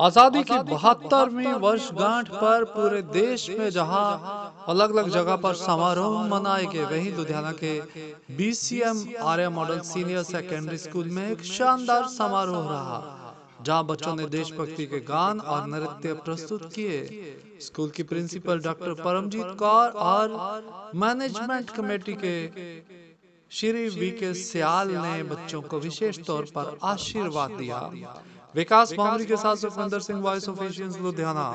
आजादी की 72वीं वर्षगांठ पर पूरे देश में जहां अलग अलग जगह पर समारोह मनाए गए, वहीं लुधियाना के BCM Arya model senior secondary school में एक शानदार समारोह रहा, जहां बच्चों ने देशभक्ति के गान और नृत्य प्रस्तुत किए। स्कूल की प्रिंसिपल डॉक्टर परमजीत कौर और मैनेजमेंट कमेटी के श्री VK सियाल ने बच्चों को विशेष तौर पर आशीर्वाद दिया। विकास भामरी के साथ Sukhwinder Singh, voice of Asians, Ludhiana.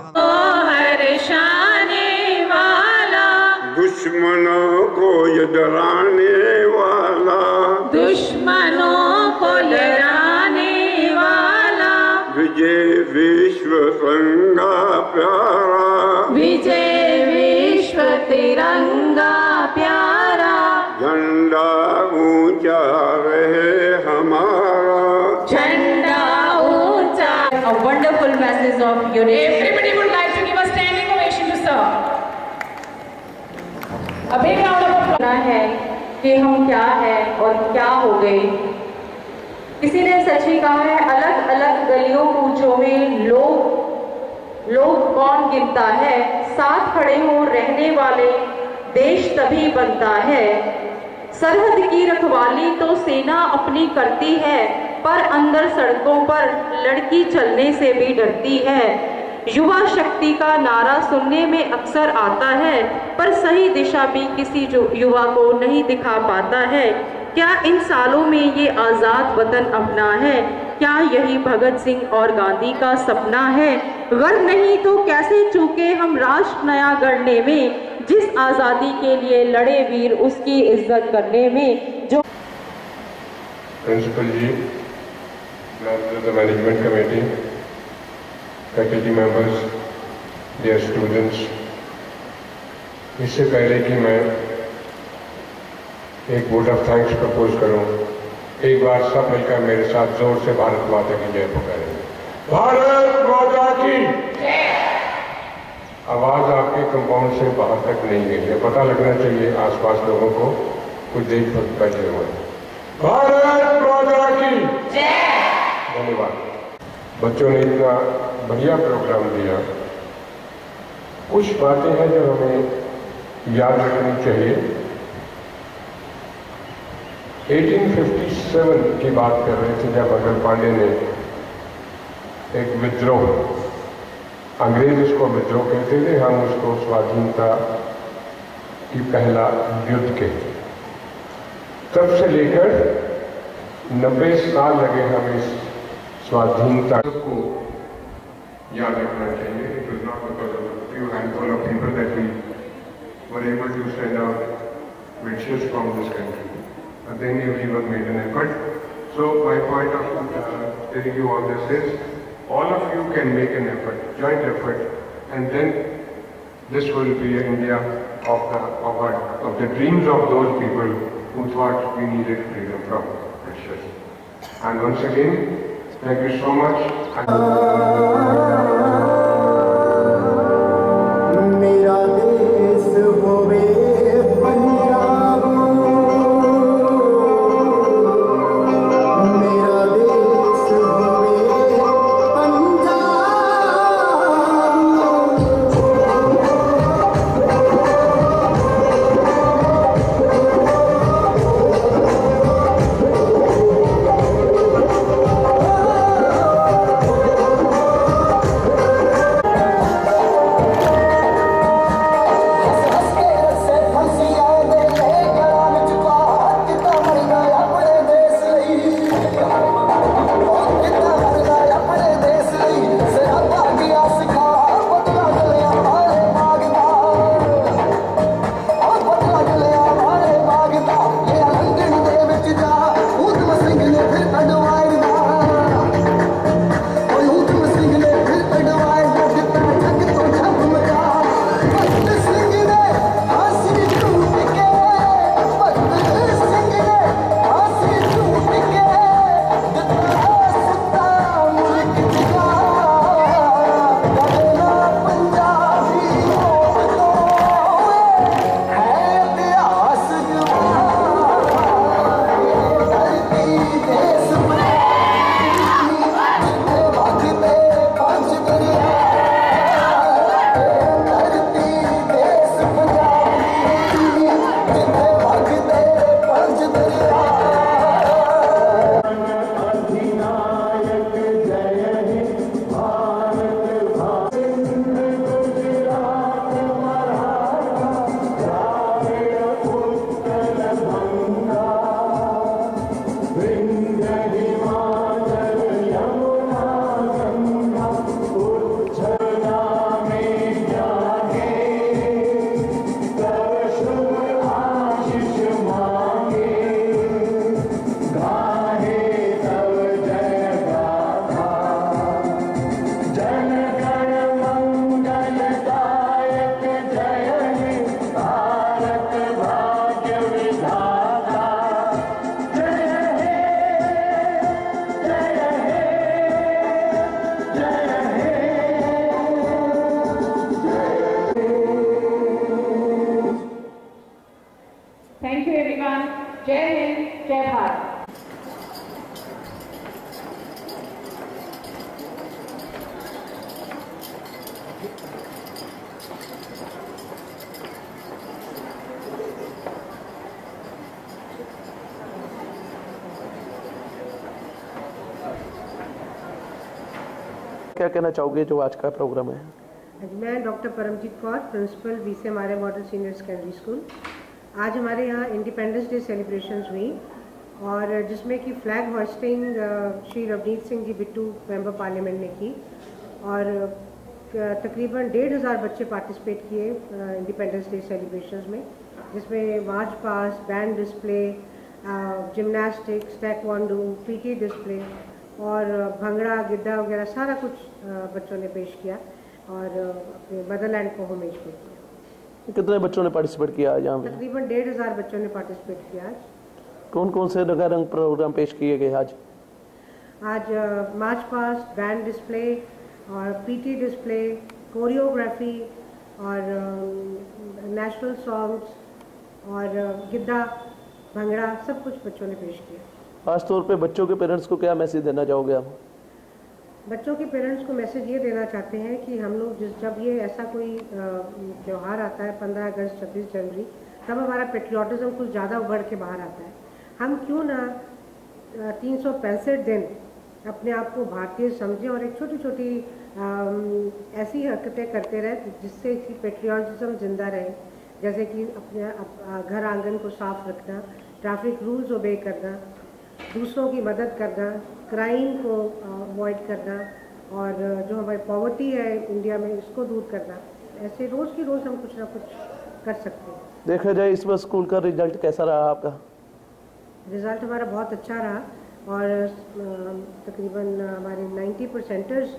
दुश्मनों को ये डराने वाला, दुश्मनों को डराने वाला, विजय विश्व तिरंगा प्यारा, विजय विश्व तिरंगा प्यारा, झंडा ऊंचा रहे हमारा, झंडा ऊंचा। A wonderful message of unity. Everybody would like to give a standing ovation to sir. अब एक राउंड ऑफ अप्लॉज है कि हम क्या है और क्या हो गए। किसी ने सच ही कहा है, अलग अलग गलियों कूचों में लोग कौन गिनता है, साथ खड़े हो रहने वाले देश तभी बनता है। सरहद की रखवाली तो सेना अपनी करती है, पर अंदर सड़कों पर लड़की चलने से भी डरती है। युवा शक्ति का नारा सुनने में अक्सर आता है, पर सही दिशा भी किसी युवा को नहीं दिखा पाता है। क्या इन सालों में ये आज़ाद वतन अपना है? क्या यही भगत सिंह और गांधी का सपना है? गर्व नहीं तो कैसे चूके हम राष्ट्र नया गढ़ने में, जिस आज़ादी के लिए लड़े वीर उसकी इज्जत करने में। जो principal ji, management committee, faculty members, dear students, इससे पहले कि मैं एक वोट ऑफ थैंक्स प्रपोज करूं, एक बार सब मिलकर मेरे साथ जोर से भारत माता की जय पुकारें। भारत माता की जय। आवाज आपके कंपाउंड से बाहर तक नहीं गई है, पता लगना चाहिए आसपास लोगों को कुछ देर तक बैठे हुए। भारत माता की जय। धन्यवाद। बच्चों ने इतना बढ़िया प्रोग्राम दिया। कुछ बातें हैं जो हमें याद रखनी चाहिए। 1857 की बात कर रहे थे, जब अगर पांडे ने एक विद्रोह, अंग्रेज उसको विद्रोह कहते थे, हम उसको स्वाधीनता की पहला युद्ध कहते। तब से लेकर 90 साल लगे हमें इस स्वाधीनता को याद रखना चाहिए। It was not because of a few handful of people that we were able to send out wishes from this country. And then everyone made an effort. So my point of telling you all this is, all of you can make an effort, joint effort, and then this will be India of the dreams of those people who thought we needed freedom from British. And once again, thank you so much. क्या कहना चाहोगे जो आज का programme है? मैं doctor Paramjit Kaur, principal BCM Arya model senior secondary school. आज हमारे यहाँ इंडिपेंडेंस डे सेलिब्रेशंस हुई और जिसमें कि flag hosting Shri Ravneet Singh ji Bittu member parliament ने की और तकरीबन 1,500 बच्चे पार्टिसिपेट किए इंडिपेंडेंस डे सेलिब्रेशंस में, जिसमें march past, band display, gymnastics, taekwondo, PT display और भंगड़ा, गिद्दा वगैरह सारा कुछ बच्चों ने पेश किया और अपने मदरलैंड को होमेज पे किया। कितने बच्चों ने पार्टिसिपेट किया आज यहाँ पे? तकरीबन 1,500 बच्चों ने पार्टिसिपेट किया आज। कौन कौन से रंगारंग प्रोग्राम पेश किए गए आज? आज मार्च पास्ट, बैंड डिस्प्ले और PT डिस्प्ले, कोरियोग्राफी और नेशनल सॉन्ग्स और गिद्दा, भंगड़ा सब कुछ बच्चों ने पेश किया। खास तौर पे बच्चों के पेरेंट्स को क्या मैसेज देना चाहोगे आप? बच्चों के पेरेंट्स को मैसेज ये देना चाहते हैं कि हम लोग जब ये ऐसा कोई त्यौहार आता है 15 अगस्त, 26 जनवरी, तब हमारा पेट्रियाटिज्म कुछ ज़्यादा उभर के बाहर आता है। हम क्यों ना 365 दिन अपने आप को भारतीय समझें और एक छोटी छोटी ऐसी हरकतें करते रहे जिससे कि पेट्रियाटिज्म जिंदा रहे, जैसे कि अपने घर आंगन को साफ रखना, ट्रैफिक रूल्स ओबे करना, दूसरों की मदद करना, क्राइम को अवॉइड करना और जो हमारी पॉवर्टी है इंडिया में इसको दूर करना। ऐसे रोज़ की रोज़ हम कुछ ना कुछ कर सकते हैं। देखा जाए इस बार स्कूल का रिजल्ट कैसा रहा आपका? रिज़ल्ट हमारा बहुत अच्छा रहा और तकरीबन हमारे 90%ers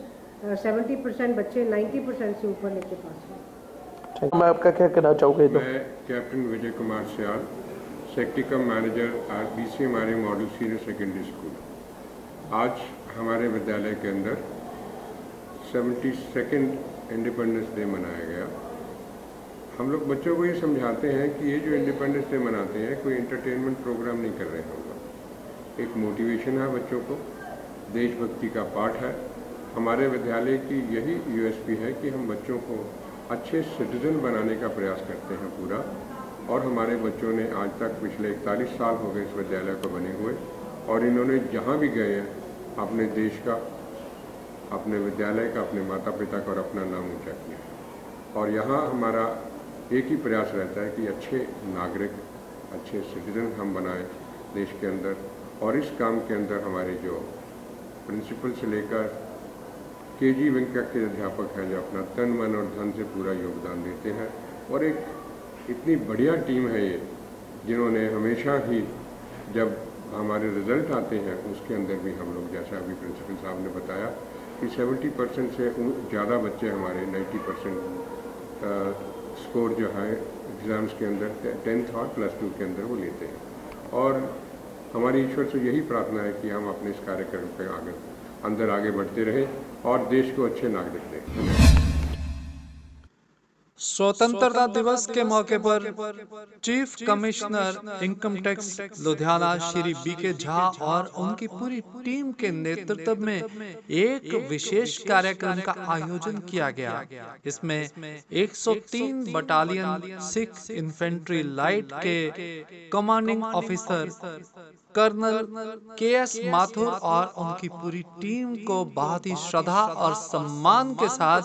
70% बच्चे 90% से ऊपर लेके पास हुए। मैं आपका क्या कहना चाहूँगा? मैं कैप्टन विजय कुमार सियाल, सेक्रेटरी कम manager BCM Arya model senior secondary school. आज हमारे विद्यालय के अंदर 72nd इंडिपेंडेंस डे मनाया गया। हम लोग बच्चों को ये समझाते हैं कि ये जो इंडिपेंडेंस डे मनाते हैं कोई एंटरटेनमेंट प्रोग्राम नहीं कर रहे होगा, एक मोटिवेशन है बच्चों को, देशभक्ति का पाठ है। हमारे विद्यालय की यही USP है कि हम बच्चों को अच्छे सिटीजन बनाने का प्रयास करते हैं पूरा, और हमारे बच्चों ने आज तक पिछले 41 साल हो गए इस विद्यालय को बने हुए, और इन्होंने जहाँ भी गए हैं अपने देश का, अपने विद्यालय का, अपने माता पिता का और अपना नाम ऊंचा किया। और यहाँ हमारा एक ही प्रयास रहता है कि अच्छे नागरिक, अच्छे सिटीजन हम बनाएं देश के अंदर। और इस काम के अंदर हमारे जो प्रिंसिपल से लेकर KG विंग तक के अध्यापक हैं जो अपना तन मन और धन से पूरा योगदान देते हैं, और एक इतनी बढ़िया टीम है ये, जिन्होंने हमेशा ही जब हमारे रिजल्ट आते हैं उसके अंदर भी हम लोग, जैसा अभी प्रिंसिपल साहब ने बताया कि 70% से ज़्यादा बच्चे हमारे 90% स्कोर जो है एग्ज़ाम्स के अंदर 10th और +2 के अंदर वो लेते हैं। और हमारी ईश्वर से यही प्रार्थना है कि हम अपने इस कार्यक्रम के अंदर आगे बढ़ते रहें और देश को अच्छे नागरिक दें। स्वतंत्रता दिवस के मौके पर chief commissioner income tax Ludhiana Shri BK Jha और उनकी पूरी टीम के नेतृत्व में एक विशेष कार्यक्रम का आयोजन किया गया। इसमें 103 बटालियन सिख इन्फेंट्री लाइट के commanding officer colonel KS Mathur और उनकी पूरी टीम को बहुत ही श्रद्धा और सम्मान के साथ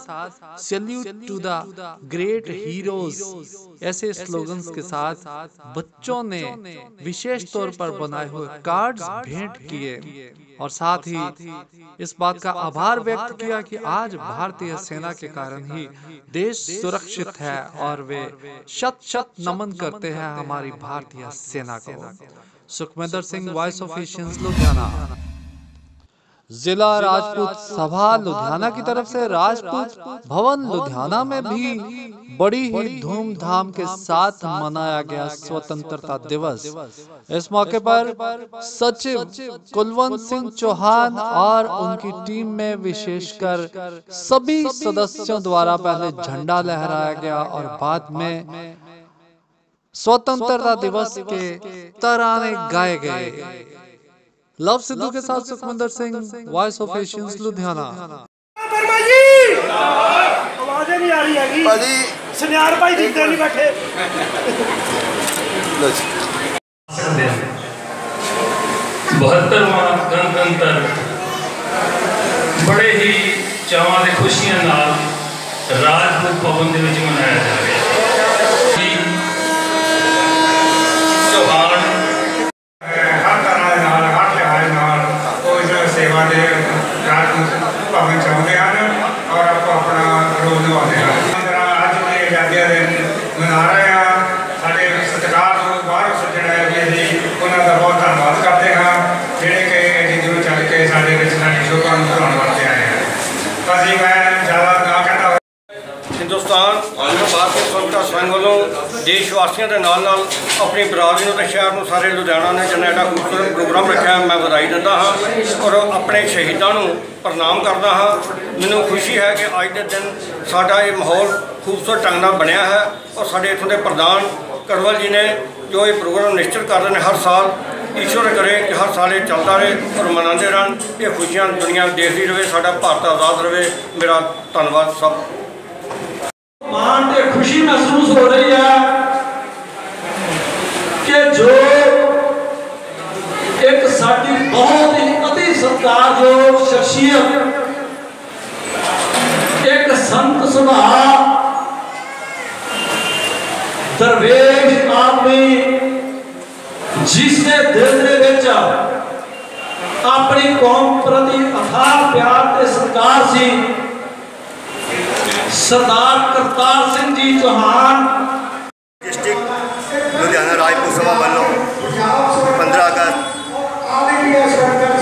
salute to the great heroes ऐसे स्लोगन्स के साथ बच्चों ने विशेष तौर पर बनाए हुए कार्ड्स भेंट किए और साथ ही इस बात का आभार व्यक्त किया कि आज भारतीय सेना के कारण ही देश सुरक्षित है और वे शत शत नमन करते हैं हमारी भारतीय सेना को। Sukhwinder Singh, voice of Asians, Ludhiana. जिला राजपूत सभा लुधियाना की तरफ से राजपूत भवन लुधियाना में भी बड़ी ही धूमधाम के साथ मनाया गया स्वतंत्रता दिवस। इस मौके पर सचिव कुलवंत सिंह चौहान और उनकी टीम में विशेषकर सभी सदस्यों द्वारा पहले झंडा लहराया गया और बाद में स्वतंत्रता दिवस के तराने गाए गए। लव सिद्धू के साथ Sukhwinder Singh, voice of Asians, Ludhiana. आवाज़ें नहीं आ रही है सुनियार भाई दिखते नहीं बैठे। बहत्तरवां गणतंत्र बड़े ही ਚਾਵਾਂ ਤੇ ਖੁਸ਼ੀਆਂ ਨਾਲ ਰਾਜਪੂਤ ਭਵਨ ਦੇ ਵਿੱਚ ਮਨਾਇਆ ਜਾ ਰਿਹਾ ਹੈ। ਤਿਉਹਾਰ ਹਰ ਤਰ੍ਹਾਂ ਦੇ ਨਾਲ ਹਰ ਲਿਹਾਜ਼ ਨਾਲ ਉਹ ਇਸ ਸੇਵਾ ਦੇ ਰਾਜਪੂਤ ਭਵਨ ਚਾਹੁੰਦੇ ਹਨ ਔਰ ਆਪਣਾ ਰੋਲ ਨਿਭਾਉਂਦੇ ਹਨ। ਅੱਜ ਦੇ ਆਜ਼ਾਦੀ ਦੇ ਮਨਾ ਰਹੇ ਹਾਂ। ਸਾਡੇ ਸਤਿਕਾਰ ਤੋਂ ਬਾਹਰੋਂ ਸੱਜਣ ਆਏ ਵੀ ਅਸੀਂ ਉਹਨਾਂ ਦਾ ਬਹੁਤ ਧੰਨਵਾਦ ਕਰਦੇ ਹਾਂ ਜਿਹੜੇ ਕਿ ਇੰਨੀ ਦੂਰ ਚੱਲ ਕੇ ਸਾਡੇ ਵਿੱਚ ਸਾਡੀ ਸ਼ੋਭਾ ਨੂੰ ਵਧਾਉਣ ਵਾਸਤੇ ਆਏ ਹਨ। ਅਸੀਂ ਮੈਂ ਜ਼ਿਆਦਾ ਨਾ ਕਹਿੰਦਾ ਹਿੰਦੁਸਤਾਨ ਭਾਰਤੀ ਸਵਤੰਤਰਤਾ ਸੰਘ ਵੱਲੋਂ ਦੇਸ਼ ਵਾਸੀਆਂ ਦੇ ਨਾਲ ਨਾਲ ਆਪਣੀ ਬਰਾਦਰੀ ਨੂੰ ਅਤੇ ਸ਼ਹਿਰ ਨੂੰ ਸਾਰੇ ਲੁਧਿਆਣਾ ਨੇ ਜਿੰਨਾ ਐਡਾ ਖੂਬਸੂਰਤ ਪ੍ਰੋਗਰਾਮ ਰੱਖਿਆ, ਮੈਂ ਵਧਾਈ ਦਿੰਦਾ ਹਾਂ ਔਰ ਆਪਣੇ ਸ਼ਹੀਦਾਂ ਨੂੰ ਪ੍ਰਣਾਮ ਕਰਦਾ ਹਾਂ। ਮੈਨੂੰ ਖੁਸ਼ੀ ਹੈ ਕਿ ਅੱਜ ਦੇ ਦਿਨ ਸਾਡਾ ਇਹ ਮਾਹੌਲ ਖੂਬਸੂਰਤ ਢੰਗ ਨਾਲ ਬਣਿਆ ਹੈ ਔਰ ਸਾਡੇ ਇੱਥੋਂ ਦੇ ਪ੍ਰਧਾਨ ਕਰਵਲ ਜੀ ਨੇ ਜੋ ਇਹ ਪ੍ਰੋਗਰਾਮ ਨਿਸ਼ਚਿਤ ਕਰਦੇ ਨੇ ਹਰ ਸਾਲ, ਈਸ਼ਵਰ ਕਰੇ ਕਿ ਹਰ ਸਾਲ ਇਹ ਚੱਲਦਾ ਰਹੇ ਔਰ ਮਨਾਉਂਦੇ ਰਹਿਣ। ਇਹ ਖੁਸ਼ੀਆਂ ਦੁਨੀਆ ਦੇਖਦੀ ਰਹੇ, ਸਾਡਾ ਭਾਰਤ ਆਜ਼ਾਦ ਰਹੇ। ਮੇਰਾ ਧੰਨਵਾਦ ਸਭ। मान ते खुशी महसूस हो रही है कि जो एक साडी बहुत ही अति सत्कारयोग शख्सियत, एक संत सुभाव दरवेश आदमी जिसने दिल दे विच अपनी कौम प्रति अथाह प्यार ते सत्कार सी, सरदार करतार सिंह जी चौहान। डिस्ट्रिक्ट लुधियाना राजपूत सभा वालों 15 अगस्त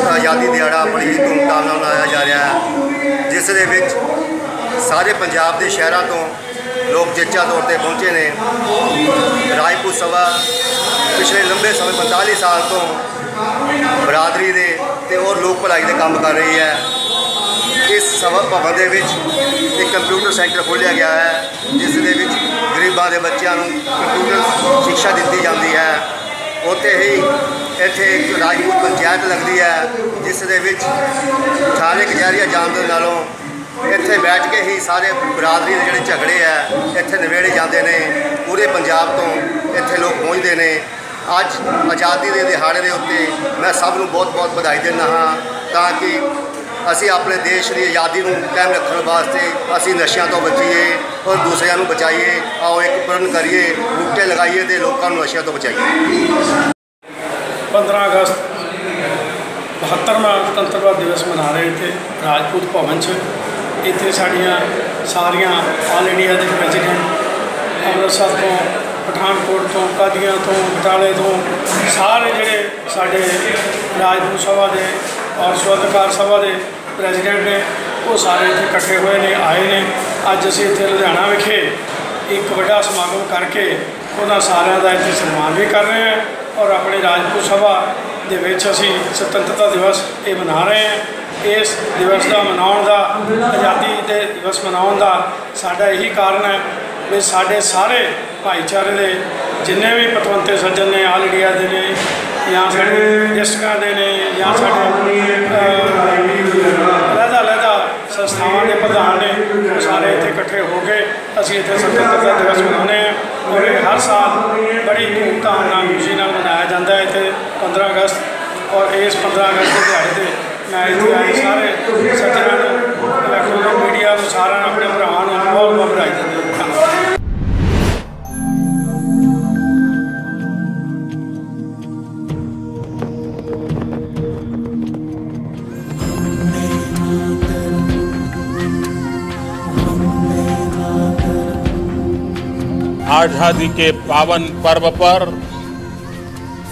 आज़ादी दिहाड़ा बड़ी ही धूमधाम नाल मनाया जा रहा है, जिस दे विच सारे पंजाब के शहरों तो लोग चेचा तौर पर पहुँचे ने। राजपूत सभा पिछले लंबे समय 45 साल तो बरादरी दे ते और लोक भलाई के काम कर रही है। इस सभा भवन के एक कंप्यूटर सेंटर खोलिया गया है जिस दे विच गरीबां दे बच्चों को कंप्यूटर शिक्षा दी जाती है। उत्ते ही इत्थे एक राजपूत पंचायत लगती है जिस दे विच थाने कचहरियां जाण दे नालों इत्थे बैठ के ही सारे बरादरी के जिहड़े झगड़े है इत्थे निबेड़े जाते हैं। पूरे पंजाब तो इत्थे लोग पहुँचते हैं। अज आज़ादी के दिहाड़े के उत्ते मैं सब नूं बहुत बहुत बधाई देना हाँ, ताकि असी अपने देश की आज़ादी को कायम रखने वास्ते असी नशों तो बचीए और दूसरों को बचाइए। आओ एक प्रण करिए, बूटे लगाइए तो लोगों को नशों तो बचाइए। 15 अगस्त 72वां स्वतंत्रता दिवस मना रहे थे राजपूत भवन च। इत्थे साड़ियाँ सारियां ऑल इंडिया के प्रेजिडेंट अमृतसर तो पठानकोट तो कादियां तो बटाले तो सारे जोड़े साढ़े राजपूत सभा के और स्वतंत्रता सभा के प्रेजिडेंट ने वो सारे इतने इकट्ठे हुए ने आए ने। अज असीं इत्थे लुधियाना विखे एक बड़ा समागम करके उन्होंने सारे का इतने सम्मान भी कर रहे हैं और अपनी राजपूत सभा के असीं स्वतंत्रता दिवस ये मना रहे हैं। इस दिवस का मनाउण का आज़ादी के दिवस मनाउण का साडा यही कारण है भी साडे सारे भाईचारे के जिन्ने भी पतवंते सज्जन ने ऑल इंडिया के ने या साढ़े डिस्ट्रिक्टां दे ने या साढ़े अलग-अलग संस्थावां के प्रधान ने सारे इत्थे इकट्ठे होकर असीं इत्थे स्वतंत्रता दिवस मनाउने हैं और ये हर साल बड़ी धूमधाम नाल खुशी नाल मनाया जाता है इत्थे 15 अगस्त। और इस 15 अगस्त के दिहाड़े ते मैं इत्थे आए सारे सज्जनां नूं इलैक्ट्रॉनिक मीडिया नूं सारिआं नूं अपने भरावां नूं बहुत बहुत बधाई दिंदा हां। आजादी के पावन पर्व पर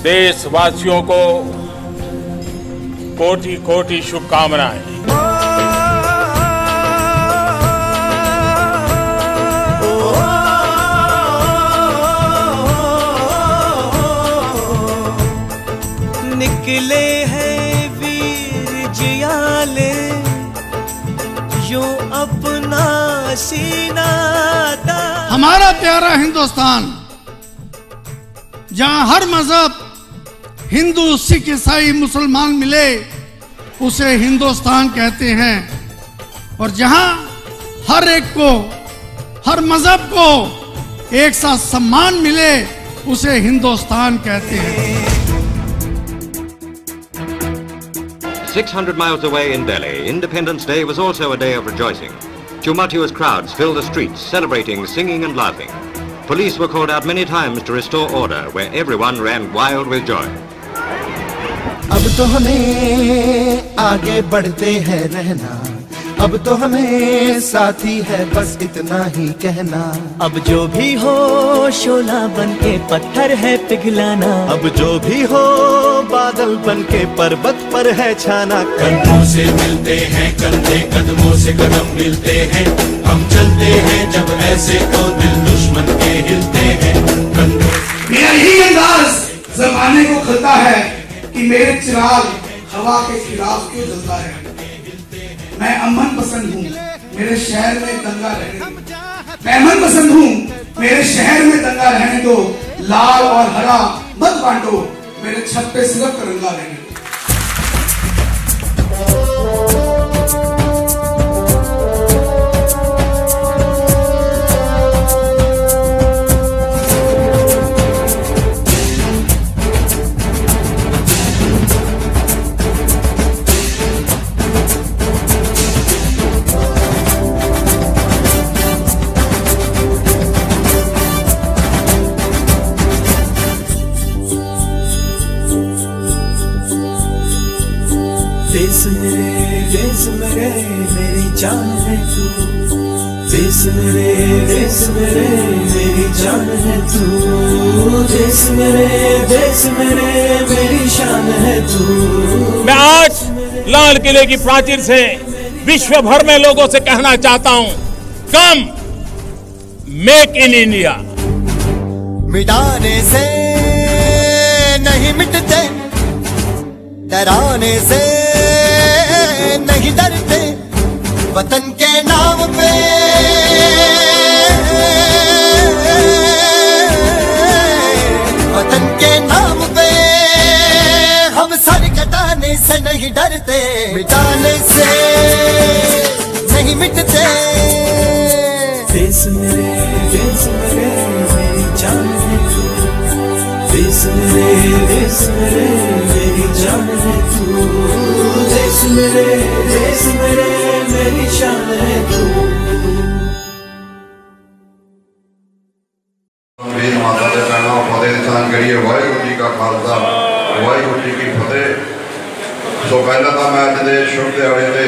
देशवासियों को कोटि कोटि शुभकामनाएं। निकले हैं वीर जियाले यूं अपना सीना। हमारा प्यारा हिंदुस्तान जहां हर मजहब हिंदू सिख ईसाई मुसलमान मिले उसे हिंदुस्तान कहते हैं और जहां हर एक को हर मजहब को एक साथ सम्मान मिले उसे हिंदुस्तान कहते हैं। 600 miles away in Delhi, Independence Day was also a day of rejoicing. Tumultuous crowds filled the streets, celebrating, singing and laughing. Police were called out many times to restore order, where everyone ran wild with joy. अब तो हमें आगे बढ़ते हैं रहना, अब तो हमें साथी है बस इतना ही कहना। अब जो भी हो शोला बन के पत्थर है पिघलाना, अब जो भी हो बादल बन के पर्वत पर है छाना। कंधों से मिलते हैं कंधे, कदमों से कदम मिलते हैं, हम चलते हैं जब ऐसे तो दिल दुश्मन के हिलते हैं। मेरा यही अंदाज जमाने को खलता है कि मेरे चिराग हवा के खिलाफ क्यों जलता है। मैं अमन पसंद हूँ, मेरे शहर में दंगा रहने दो। मैं अमन पसंद हूँ, मेरे शहर में दंगा रहने दो। लाल और हरा मत बांटो, मेरे छत पे सिर्फ तिरंगा रहने दो। देश मेरे मेरी जान है तू, देश मेरे मेरी जान है तू, देश मेरे मेरी शान है तू। मैं आज लाल किले की प्राचीर से विश्व भर में लोगों से कहना चाहता हूं, कम मेक इन इंडिया। मिटाने से नहीं मिटते, डराने से नहीं डरते, वतन के नाम पे वतन के नाम पे हम सर कटाने से नहीं डरते, मिटाने से नहीं मिटते। देश मेरे मेरी जान है तू, देश मेरे मेरी जान है तू, देश मेरे मेरी शान है तू। वीर माता के चरणों फतेह निशान करिए। वाहिगुरू जी का खालसा, वाहिगुरू जी की फतेह। सो पहला तो मैं अज के शुभ दिहाड़े ते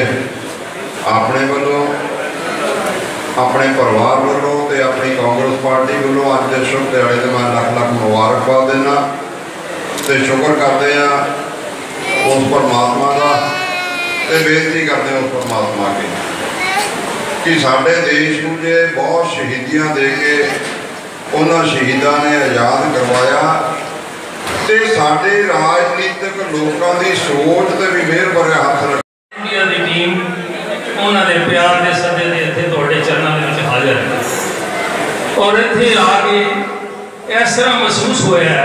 अपने वालों, अपने परिवार वालों ते अपनी कांग्रेस पार्टी वालों अज के शुभ दिहाड़े ते मैं लख लख मुबारकबाद देना ते शुक्र करते हैं उस परमात्मा का ते बेनती करते हैं उस परमात्मा की कि साडे देश को जे बहुत शहीदियां दे के उन्होंने शहीदों ने आज़ाद करवाया ते साडे राजनीतिक लोगों की सोच ते भी मेहर भरे हाथ रख। इंडिया की टीम उन्होंने प्यार के सदे के इतने थोड़े चरणों में हाजिर है और इतने आके इस तरह महसूस होया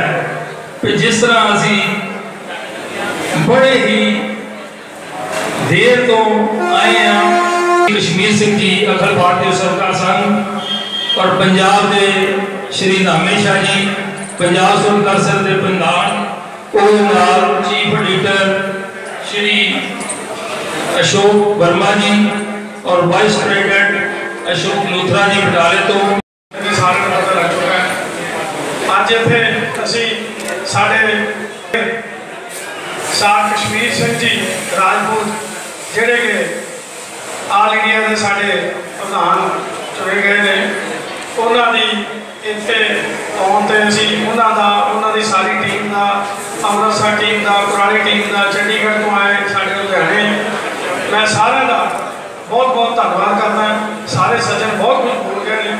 कि जिस तरह असी बड़े ही देर तो आए हैं। कश्मीर सिंह जी अखिल भारतीय सरकार संघ और पंजाब के श्री धामे शाह जी, पंजाब सरकार संघ के प्रधान चीफ एडिटर श्री अशोक वर्मा जी और वाइस प्रेसिडेंट अशोक लूथरा जी बटाले तो सारे पता लग चुका है। अज इतने असी साढ़े सार कश्मीर सिंह जी राजपूत जेडे के आल इंडिया के साढ़े प्रधान चुने गए हैं, उन्होंने इतने आने असी उन्होंने सारी टीम का, अमृतसर टीम का, पुरानी टीम का, चंडीगढ़ तो आए साढ़े लुधियाने। मैं सारे का बहुत बहुत धन्यवाद करना। सारे सज्जन बहुत कुछ बोल गए हैं।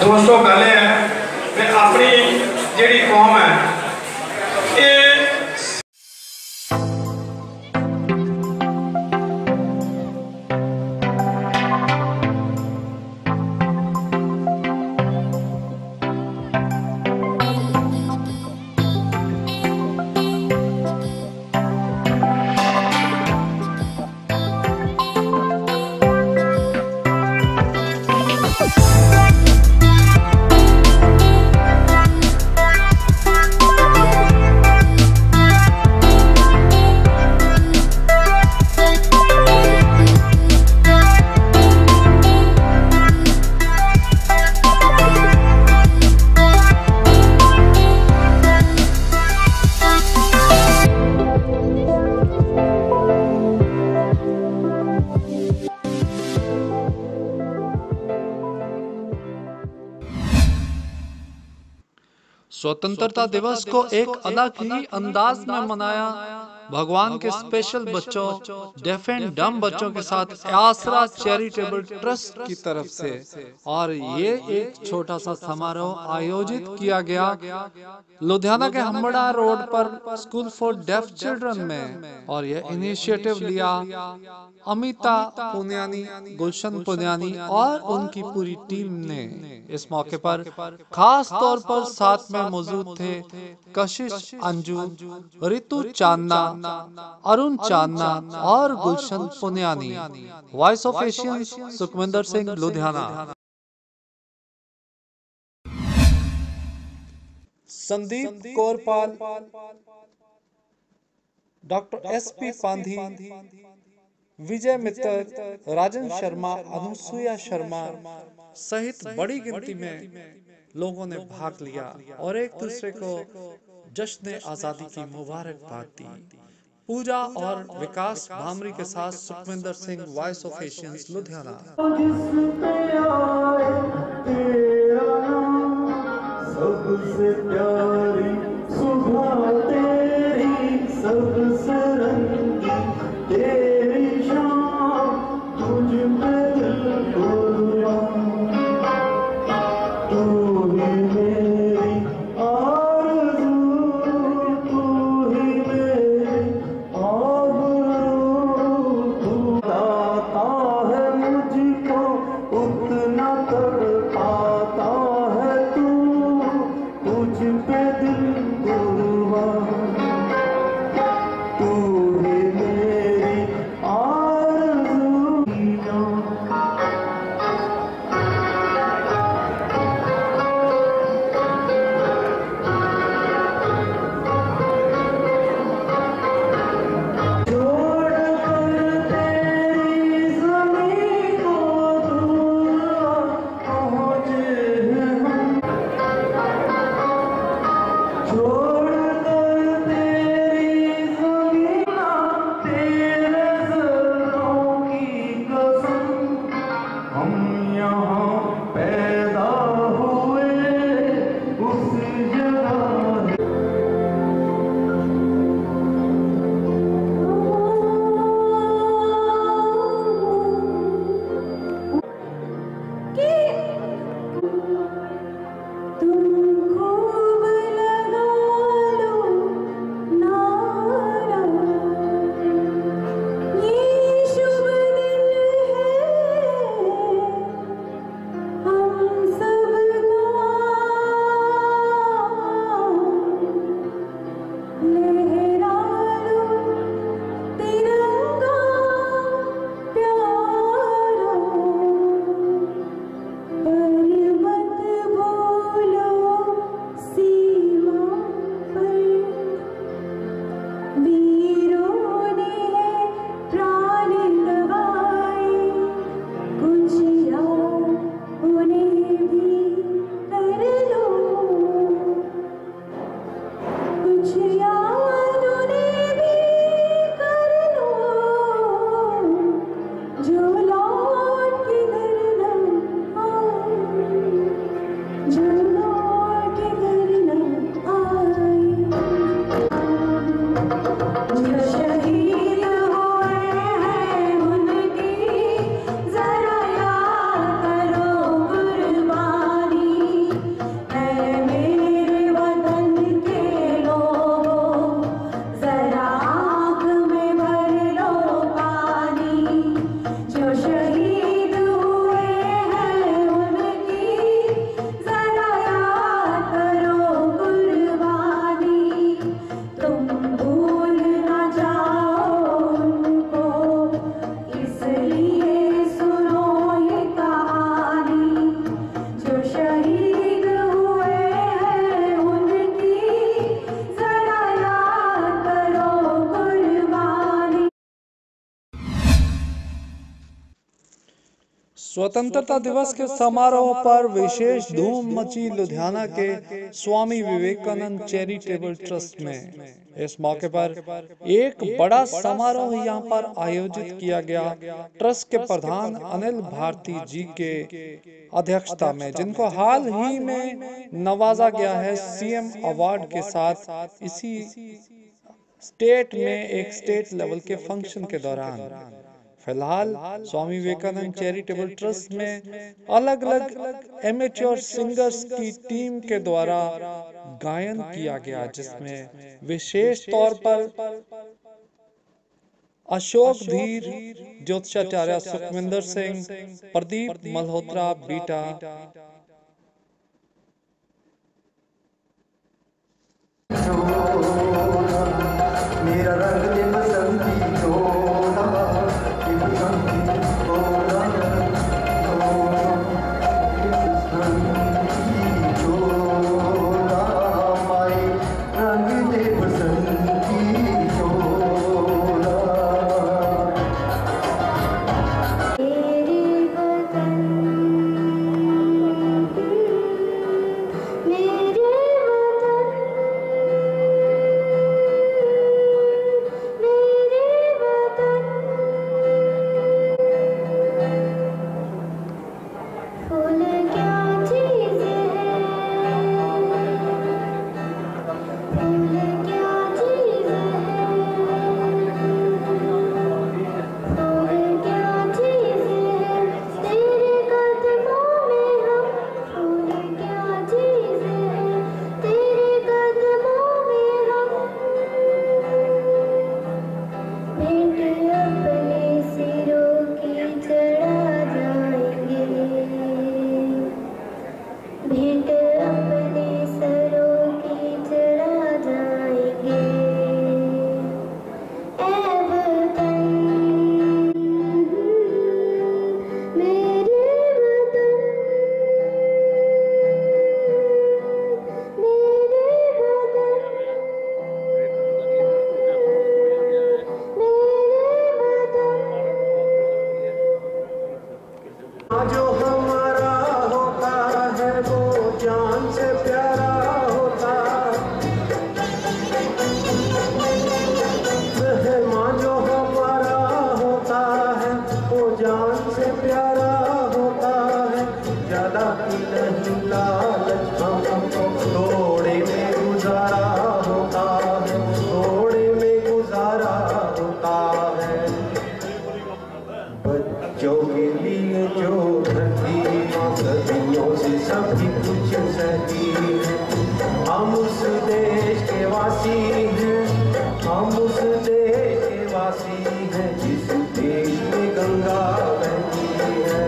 दोस्तों गल है कि अपनी जी कौम है ये स्वतंत्रता दिवस को एक अलग ही अंदाज में मनाया। भगवान के स्पेशल बच्चों, डेफ एंड डम बच्चों के साथ आसरा चैरिटेबल ट्रस्ट की तरफ से, और ये एक छोटा सा समारोह आयोजित किया गया लुधियाना के हम्बड़ा रोड पर स्कूल फॉर डेफ चिल्ड्रन में। और यह इनिशिएटिव लिया अमिता पुनियानी, गुलशन पुनियानी और उनकी पूरी टीम ने। इस मौके पर खास तौर पर साथ में मौजूद थे कशिश अंजू, रितु चांदना, अरुण चांदना और Gulshan Puniyani. Voice of Asian, Sukhwinder Singh, Ludhiana. Sandeep Kaurpal, doctor SP Pandhi, Vijay Mittar, Rajan Sharma, Anusuya Sharma सहित बड़ी गिनती में लोगों ने भाग लिया और एक दूसरे को जश्न आजादी की मुबारकबाद दी। पूजा और विकास भामरी के साथ Sukhwinder Singh, voice of Asian, Ludhiana. सबसे प्यारी सुबह तेरी, सबसे रंगी तेरी शाम, तुझ पे दिल कुर्बान, तू ही मेरी आरज़ू, तू ही मेरी आबरू, तू लाता है मुझको उतना तड़पाता है तू, तुझ पे स्वतंत्रता दिवस के समारोह पर विशेष धूम मची लुधियाना के स्वामी विवेकानंद चैरिटेबल ट्रस्ट में। इस मौके पर एक बड़ा समारोह यहां पर आयोजित किया गया ट्रस्ट के प्रधान अनिल भारती जी के अध्यक्षता में, जिनको हाल ही में नवाजा गया है सीएम अवार्ड के साथ इसी स्टेट में एक स्टेट लेवल के फंक्शन के दौरान। फिलहाल स्वामी विवेकानंद चैरिटेबल ट्रस्ट में अलग अलग एमेच्योर सिंगर्स की टीम के द्वारा गायन किया गया, जिसमें विशेष तौर पर अशोक धीर, ज्योतिषाचार्य सुखविंदर सिंह, प्रदीप मल्होत्रा बीटा, मेरा रंग दे बसंती डोला, ये बसंती डोला, माए रंग दे बसंती डोला। जो हमारा होता है वो जान से प्यारा होता, मेहमान जो हमारा होता है वो जान से प्यारा होता है। ज्यादा की नहीं लालच हमको थोड़े में गुजारा होता है, थोड़े में गुजारा होता है। बच्चों के लिए जो धरती माँ सदियों से सभी कुछ सहती है, हम उस देश के वासी हैं, हम उस देश के वासी हैं जिस देश में गंगा बहती है।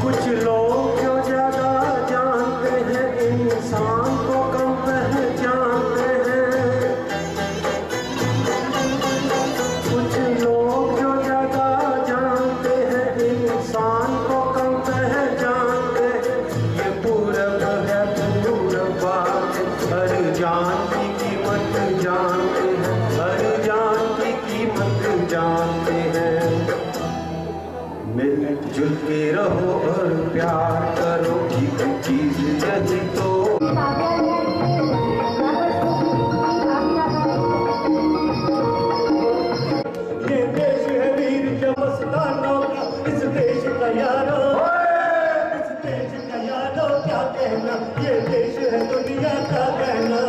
कुछ लोग जो ज्यादा जानते हैं इंसान को कम पहचानते हैं, कुछ लोग जो ज्यादा जानते हैं इंसान को कम पहचानते हैं। ये पूरब है पूरब बात, हर जान की कीमत जानते हैं, हर जान की कीमत जानते हैं। मिलजुल के रहो और प्यार करो, एक चीज यही तो ये देश है वीर जमस्तानों का, इस देश का यारो, इस देश का यारो क्या कहना, ये देश है दुनिया का कहना।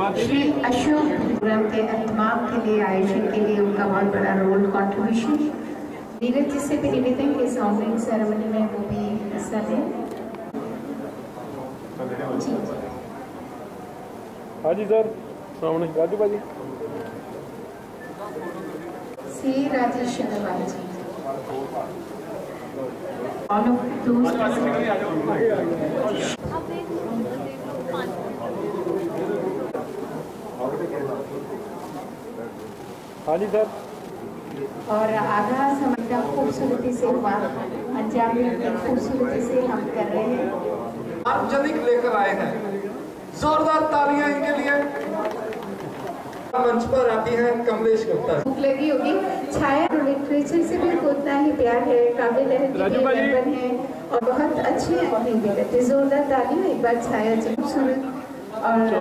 श्री अशोक प्रोग्राम के अहतमाम के लिए, आयोजन के लिए उनका बहुत बड़ा रोल कंट्रीब्यूशन। नीरज जी से भी निवेदन के साउंडिंग सेरेमनी में वो भी हिस्सा लें। हाँ जी सर, राजू भाजी। सी राजेश अग्रवाल जी। All of those हाँ जी सर। और आधा समय का खूबसूरती से हुआ, अंजाम खूबसूरती से हम कर रहे हैं। सार्वजनिक लेकर आए हैं, जोरदार तालियां इनके लिए। मंच पर आती हैं कमलेश गुप्ता। भूख लगी होगी। छाया लिटरेचर से भी उतना ही प्यार है, काबिल है और बहुत अच्छे एक्टिंग भी करते। जोरदार तालियां एक बार छाया जी खूबसूरत। और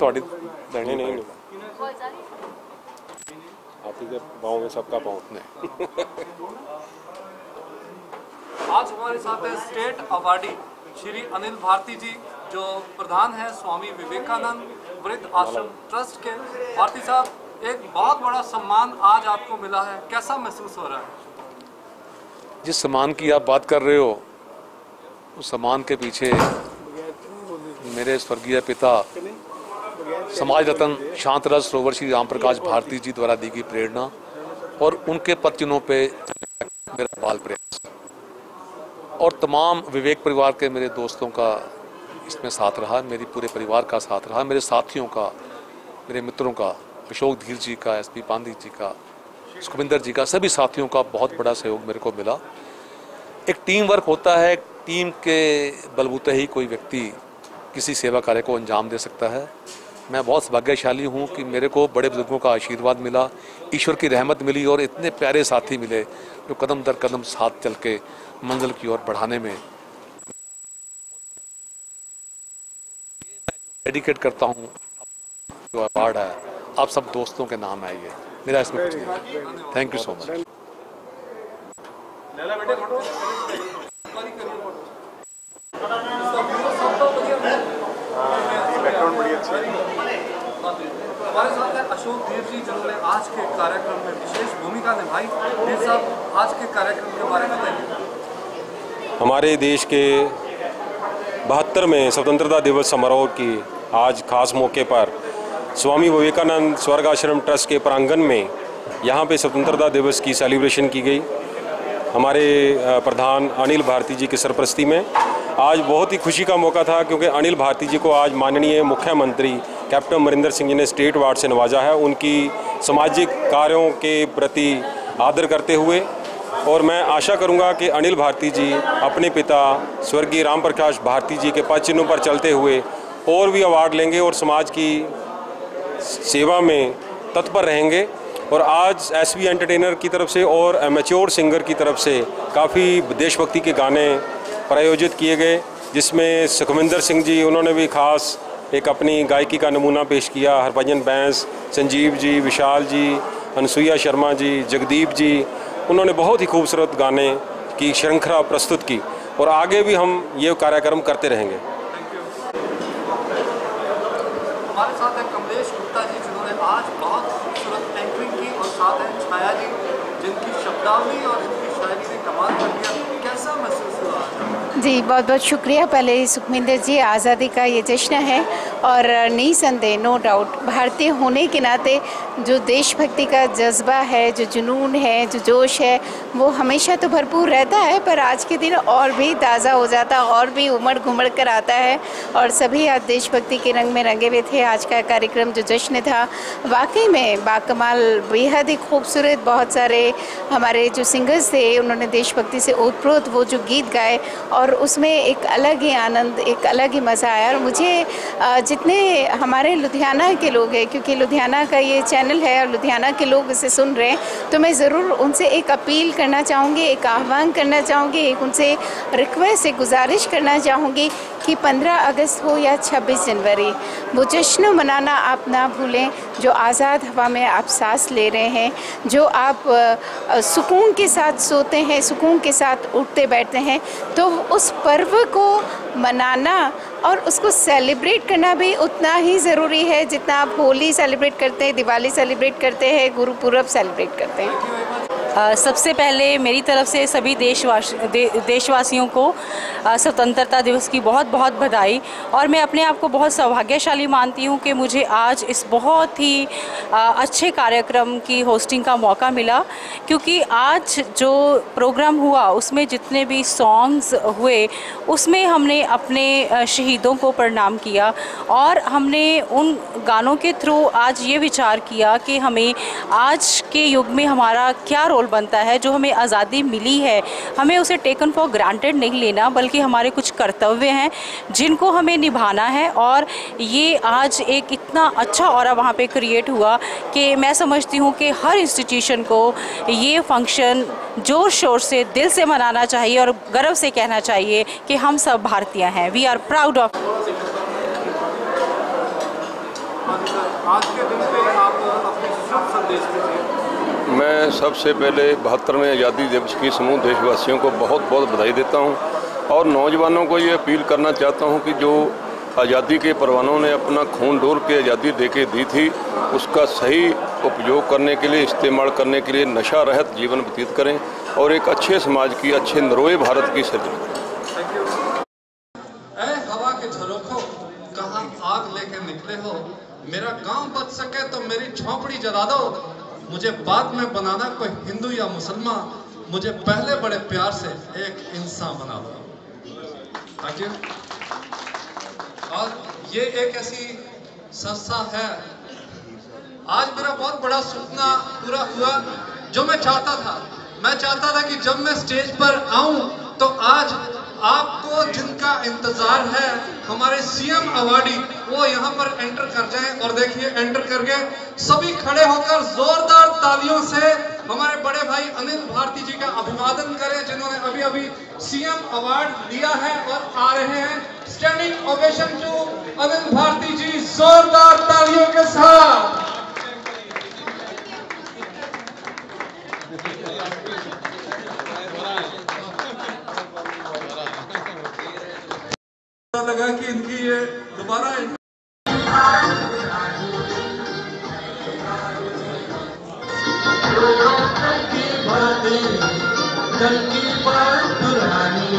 थोड़ी नहीं नहीं आप ही के पाँव में सबका पाँव उतने। आज हमारे साथ है स्टेट अवार्डी श्री अनिल भारती जी, जो प्रधान है स्वामी विवेकानंद वृद्ध आश्रम ट्रस्ट के। भारती साहब, एक बहुत बड़ा सम्मान आज आपको मिला है, कैसा महसूस हो रहा है? जिस सम्मान की आप बात कर रहे हो, उस सम्मान के पीछे मेरे स्वर्गीय पिता समाज रत्न शांतरस सरोवर श्री राम प्रकाश भारती जी द्वारा दी गई प्रेरणा और उनके पदचिन्हों पे मेरा बाल प्रयास और तमाम विवेक परिवार के मेरे दोस्तों का इसमें साथ रहा, मेरी पूरे परिवार का साथ रहा, मेरे साथियों का, मेरे मित्रों का, अशोक धीर जी का, एसपी पांधी जी का, सुखविंदर जी का, सभी साथियों का बहुत बड़ा सहयोग मेरे को मिला। एक टीम वर्क होता है, टीम के बलबूते ही कोई व्यक्ति किसी सेवा कार्य को अंजाम दे सकता है। मैं बहुत सौभाग्यशाली हूँ कि मेरे को बड़े बुजुर्गों का आशीर्वाद मिला, ईश्वर की रहमत मिली और इतने प्यारे साथी मिले जो कदम दर कदम साथ चल के मंजिल की ओर बढ़ाने में डेडिकेट करता हूँ। जो अवार्ड है आप सब दोस्तों के नाम है, ये मेरा इसमें कुछ नहीं। Thank you so much. हमारे साथ है अशोक धीर जी, जिन्होंने आज के कार्यक्रम में विशेष भूमिका निभाई। धीर साहब, आज के कार्यक्रम के बारे में बताइए। हमारे देश के 72वें स्वतंत्रता दिवस समारोह की आज खास मौके पर स्वामी विवेकानंद स्वर्ग आश्रम ट्रस्ट के प्रांगण में यहाँ पे स्वतंत्रता दिवस की सेलिब्रेशन की गई। हमारे प्रधान अनिल भारती जी की सरपरस्ती में आज बहुत ही खुशी का मौका था, क्योंकि अनिल भारती जी को आज माननीय मुख्यमंत्री कैप्टन अमरिंदर सिंह जी ने स्टेट अवार्ड से नवाजा है, उनकी सामाजिक कार्यों के प्रति आदर करते हुए। और मैं आशा करूंगा कि अनिल भारती जी अपने पिता स्वर्गीय राम प्रकाश भारती जी के पद चिन्हों पर चलते हुए और भी अवार्ड लेंगे और समाज की सेवा में तत्पर रहेंगे। और आज एसबी एंटरटेनर की तरफ से और एमेच्योर सिंगर की तरफ से काफ़ी देशभक्ति के गाने प्रायोजित किए गए, जिसमें सुखविंदर सिंह जी, उन्होंने भी खास एक अपनी गायकी का नमूना पेश किया। हरभजन बैंस, संजीव जी, विशाल जी, अनसुईया शर्मा जी, जगदीप जी, उन्होंने बहुत ही खूबसूरत गाने की श्रृंखला प्रस्तुत की और आगे भी हम ये कार्यक्रम करते रहेंगे। हमारे साथ है कमलेश गुप्ता जी, जिन्होंने आज बहुत खूबसूरत एंकरिंग की, और साथ है छाया जी, जिनकी शब्दावली और जिनकी शायरी कमाल कर दिया, कैसा महसूस हुआ? जी बहुत बहुत शुक्रिया। पहले सुखमिंदर जी, आज़ादी का ये जश्न है और निसंदेह नो डाउट भारतीय होने के नाते जो देशभक्ति का जज्बा है, जो जुनून है, जो जोश है, वो हमेशा तो भरपूर रहता है, पर आज के दिन और भी ताज़ा हो जाता है, और भी उमड़ घुमड़ कर आता है और सभी आज देशभक्ति के रंग में रंगे हुए थे। आज का कार्यक्रम जो जश्न था वाकई में बाकमाल, बेहद ही खूबसूरत। बहुत सारे हमारे जो सिंगर्स थे उन्होंने देशभक्ति से ओतप्रोत वो जो गीत गाए और उसमें एक अलग ही आनंद, एक अलग ही मज़ा आया। और मुझे जितने हमारे लुधियाना के लोग हैं, क्योंकि लुधियाना का ये चैनल है और लुधियाना के लोग इसे सुन रहे हैं, तो मैं ज़रूर उनसे एक अपील करना चाहूँगी, एक आह्वान करना चाहूँगी, एक उनसे रिक्वेस्ट, एक गुजारिश करना चाहूँगी कि 15 अगस्त हो या 26 जनवरी, वो जश्न मनाना आप ना भूलें। जो आज़ाद हवा में आप सांस ले रहे हैं, जो आप सुकून के साथ सोते हैं, सुकून के साथ उठते बैठते हैं, तो उस पर्व को मनाना और उसको सेलिब्रेट करना भी उतना ही ज़रूरी है जितना आप होली सेलिब्रेट करते हैं, दिवाली सेलिब्रेट करते हैं, गुरुपुरब सेलिब्रेट करते हैं। सबसे पहले मेरी तरफ से सभी देशवासियों को स्वतंत्रता दिवस की बहुत बहुत बधाई। और मैं अपने आप को बहुत सौभाग्यशाली मानती हूँ कि मुझे आज इस बहुत ही अच्छे कार्यक्रम की होस्टिंग का मौका मिला, क्योंकि आज जो प्रोग्राम हुआ उसमें जितने भी सॉन्ग्स हुए उसमें हमने अपने शहीदों को प्रणाम किया और हमने उन गानों के थ्रू आज ये विचार किया कि हमें आज के युग में हमारा क्या रोल बनता है। जो हमें आज़ादी मिली है, हमें उसे टेकन फॉर ग्रांटेड नहीं लेना, बल्कि हमारे कुछ कर्तव्य हैं जिनको हमें निभाना है। और ये आज एक इतना अच्छा ऑरा वहाँ पे क्रिएट हुआ कि मैं समझती हूँ कि हर इंस्टीट्यूशन को ये फंक्शन जोर शोर से, दिल से मनाना चाहिए और गर्व से कहना चाहिए कि हम सब भारतीय हैं। We are proud of. आज के दिन पे आप अपने शुभ संदेश में थे। मैं सबसे पहले 72वें आज़ादी दिवस की समूह देशवासियों को बहुत बहुत बधाई देता हूं और नौजवानों को ये अपील करना चाहता हूं कि जो आज़ादी के परवानों ने अपना खून डोल के आज़ादी देके दी थी, उसका सही उपयोग करने के लिए, इस्तेमाल करने के लिए नशा रहित जीवन व्यतीत करें और एक अच्छे समाज की, अच्छे नरोए भारत की सृजना करें। ऐ हवा के झरोखो, कहाँ आग लेके निकले हो, मेरा गांव बच सके तो मेरी झोंपड़ी जला दो, मुझे बाद में बनाना कोई हिंदू या मुसलमान, मुझे पहले बड़े प्यार से एक इंसान बना दो। Thank you. और ये एक ऐसी संस्था है, आज मेरा बहुत बड़ा सपना पूरा हुआ जो मैं चाहता था। मैं चाहता था कि जब मैं स्टेज पर आऊं तो आज आपको जिनका इंतजार है, हमारे सीएम अवार्डी, वो यहाँ पर एंटर कर जाएं। और देखिए एंटर कर गए, सभी खड़े होकर जोरदार तालियों से हमारे बड़े भाई अनिल भारती जी का अभिवादन करें, जिन्होंने अभी अभी सीएम अवार्ड लिया है और आ रहे हैं। Standing ovation to Anil Bharti ji, जोरदार तालियों के साथ। लगा कि इनकी ये दोबारा कल की बात पुरानी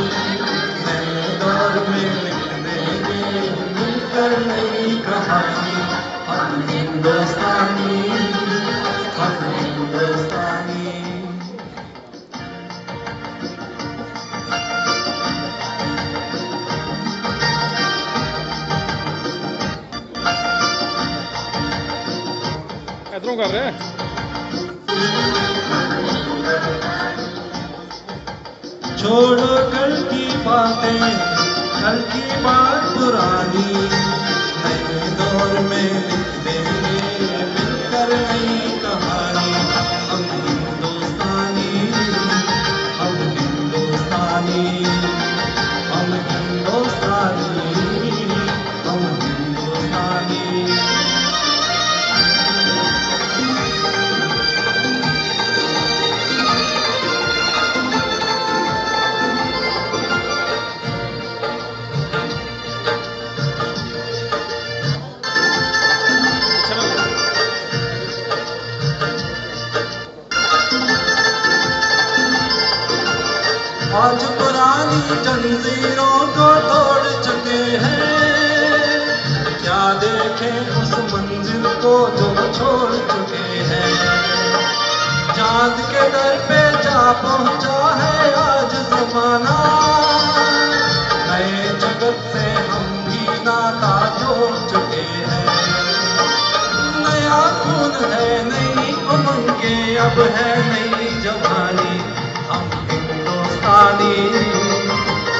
नए दौर में लिख देंगे मिलकर नई कहानी। हम हिंदुस्तानी, हम हिंदुस्तानी। इधरों कर रहे हैं। छोड़ो कल की बातें, कल की बात पुरानी, नए दौर में लिख देंगे मिलकर नई कहानी। हम हिंदुस्तानी, हम हिंदुस्तानी, हम हिंदुस्तानी, हम हिंदुस्तानी। जंजीरों को तोड़ चुके हैं, क्या देखें उस मंजिल को जो छोड़ चुके हैं। चांद के दर पे जा पहुंचा है आज जमाना, नए जगत से हम भी नाता जोड़ चुके हैं। नया खून है, नई उमंगें, अब है नई जवानी। हम हिंदुस्तानी,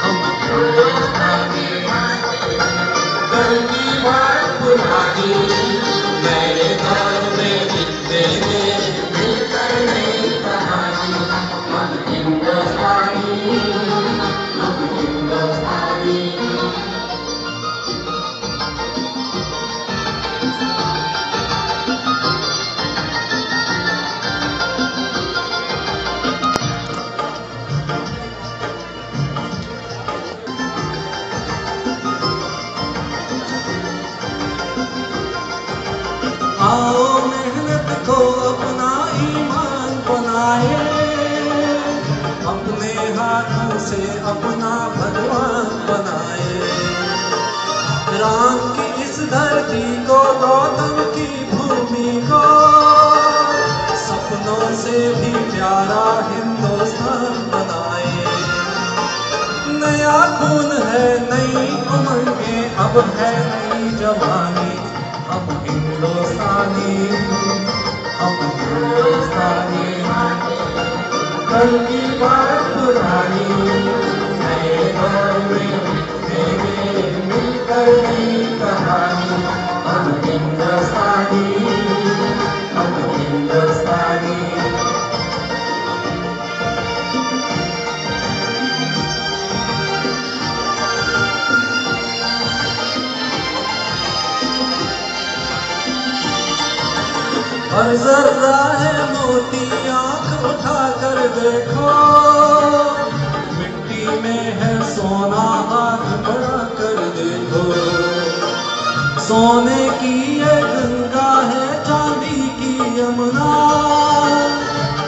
हम हिंदुस्तानी, कल की बात पुरानी, नए दौर में लिखेंगे मिलकर नई कहानी। हम हिंदुस्तानी, हम हिंदुस्तानी। आओ मेहनत को अपना ईमान बनाए, अपने हाथों से अपना भगवान बनाए। राम की इस धरती को, गौतम की भूमि को, सपनों से भी प्यारा हिंदुस्तान बनाए। नया खून है, नई उमंगें, अब है नई जवानी। हम हिंदुस्तानी, हम हिंदुस्तानी, कल की बात पुरानी, नए दौर में लिखेंगे मिलकर नई कहानी। हम हिंदुस्तानी, हम हिंदुस्तानी। हर जर्रा है मोती, आंख उठा कर देखो, मिट्टी में है सोना, हाथ बढ़ा कर देखो। सोने की ये गंगा है, चांदी की यमुना,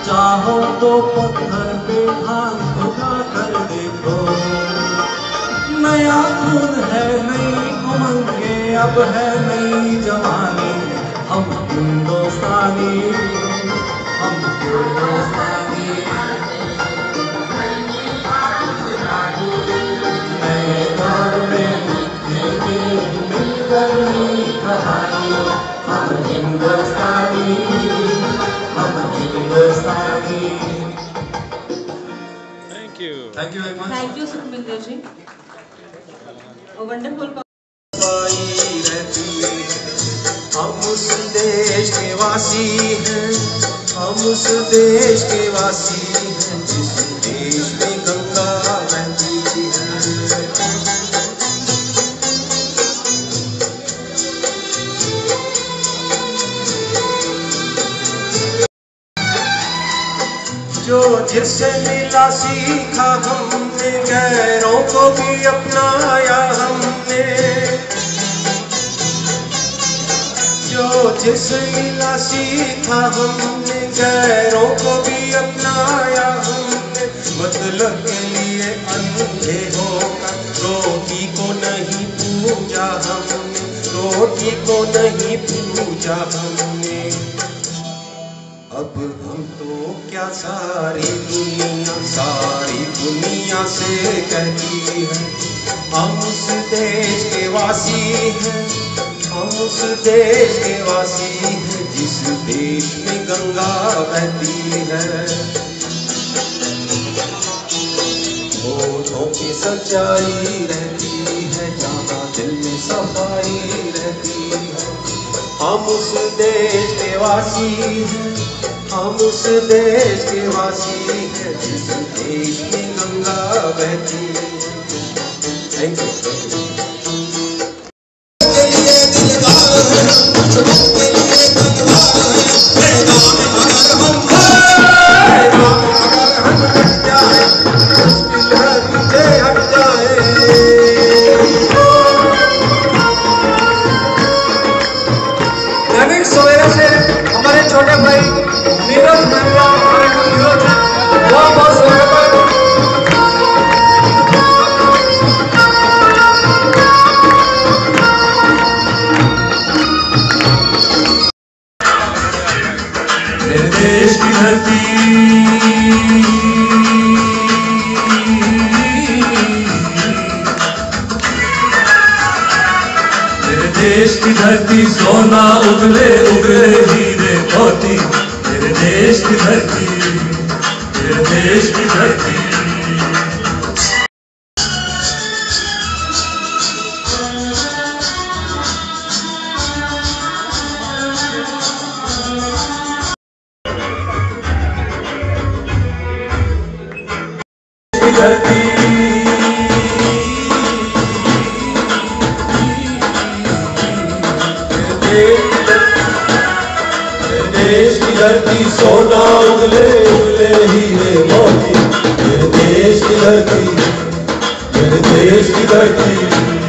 चाहो तो पत्थर पे हाथ उठा कर देखो। नया खून है, नई उमंगें, अब है नई जवानी। हम हिंदुस्तानी, हम हिंदुस्तानी, नए दौर में लिखेंगे मिलकर नई कहानी। हम हिंदुस्तानी, हम हिंदुस्तानी। Thank you very much. Thank you Sukhwinder ji, wonderful. हम उस देश के वासी हैं, हम उस देश के वासी हैं, जिस देश में गंगा बहती है। जो जिससे मिला सीखा हमने, गैरों को भी अपनाया हमने। जो जिससे मिला सीखा हमने, गैरों को भी अपनाया हमने। मतलब के लिए अंधे होकर रोटी को नहीं पूजा हमने, रोटी को नहीं पूजा हमने। अब हम तो क्या सारी दुनिया से कहती है, हम उस देश के वासी हैं, हम उस देश के वासी हैं, जिस देश में गंगा बहती है। होठों की सच्चाई रहती है, जहाँ दिल में सफाई रहती है। हम उस देश के वासी हैं, हम उस देश के वासी हैं, जिस देश में गंगा बहती है। Thank you. सवेरे से हमारे छोटे भाई नीरज महिला बहुत बहुत स्वागत है। देश की धरती सोना उगले उगले हीरे मोती, मेरे देश की धरती, मेरे देश की धरती। देश की धरती सोना उगले उगले हीरे मोती, मेरे देश की धरती, मेरे देश की धरती।